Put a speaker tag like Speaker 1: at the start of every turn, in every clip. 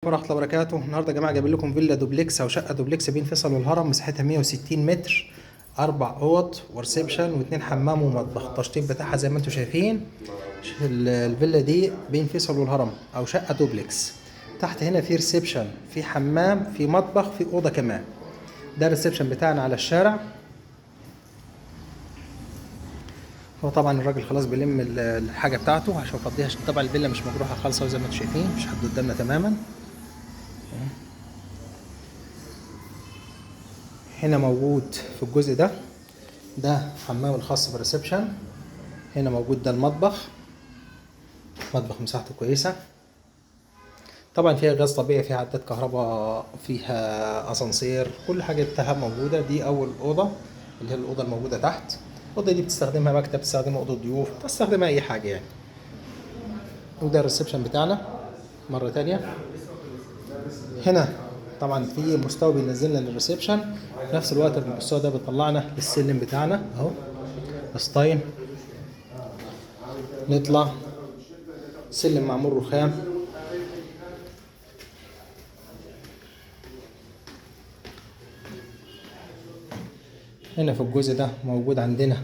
Speaker 1: ورحمة الله وبركاته. النهارده يا جماعة جايبين لكم فيلا دوبلكس أو شقة دوبلكس بين فيصل والهرم، مساحتها 160 متر، 4 أوض وريسبشن و2 حمام ومطبخ. التشطيب بتاعها زي ما انتم شايفين. الفيلا دي بين فيصل والهرم أو شقة دوبلكس. تحت هنا في ريسبشن، في حمام، في مطبخ، في أوضة كمان. ده الريسبشن بتاعنا على الشارع. هو طبعا الراجل خلاص بيلم الحاجة بتاعته عشان يفضيها، عشان طبعا الفيلا مش مجروحة خالص زي ما انتم شايفين، مش حد قدامنا تماما. هنا موجود في الجزء ده حمام الخاص بالريسبشن. هنا موجود ده المطبخ، مطبخ مساحته كويسة. طبعا فيها غاز طبيعي، فيها عداد كهرباء، فيها اسانسير، كل حاجة بتاعها موجودة. دي أول أوضة اللي هي الأوضة الموجودة تحت. الأوضة دي بتستخدمها مكتب، بتستخدمها أوضة ضيوف، بتستخدمها أي حاجة يعني. وده الريسبشن بتاعنا مرة تانية. هنا طبعا في مستوى بينزلنا للريسبشن، في نفس الوقت المستوى ده بيطلعنا للسلم بتاعنا اهو ستايل. نطلع سلم معمول رخام. هنا في الجزء ده موجود عندنا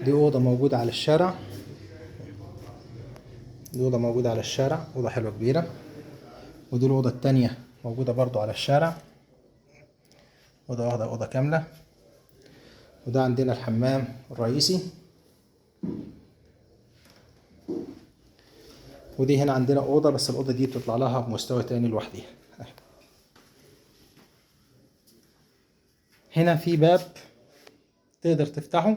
Speaker 1: دي أوضة موجودة على الشارع. دي أوضة موجودة على الشارع، أوضة حلوة كبيرة. ودي الأوضة التانية موجودة برضو على الشارع، أوضة واحدة، أوضة كاملة. وده عندنا الحمام الرئيسي. ودي هنا عندنا أوضة، بس الأوضة دي بتطلع لها بمستوى تاني لوحديها. هنا في باب تقدر تفتحه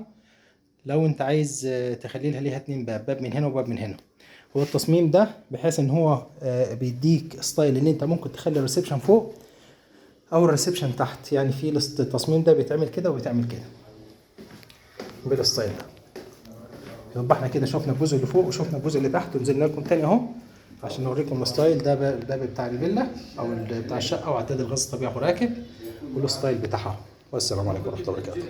Speaker 1: لو انت عايز تخلي ليها 2 باب، باب من هنا وباب من هنا. هو التصميم ده بحيث ان هو بيديك ستايل ان انت ممكن تخلي الريسبشن فوق او الريسبشن تحت. يعني في التصميم ده بيتعمل كده وبيتعمل كده بالستايل ده. يبقى احنا كده شفنا الجزء اللي فوق وشفنا الجزء اللي تحت، ونزلنا لكم تاني اهو عشان نوريكم الستايل ده. ده بتاع الفيلا او بتاع الشقه، وعداد الغاز الطبيعي وراكب، والستايل بتاعها. والسلام عليكم ورحمه الله وبركاته.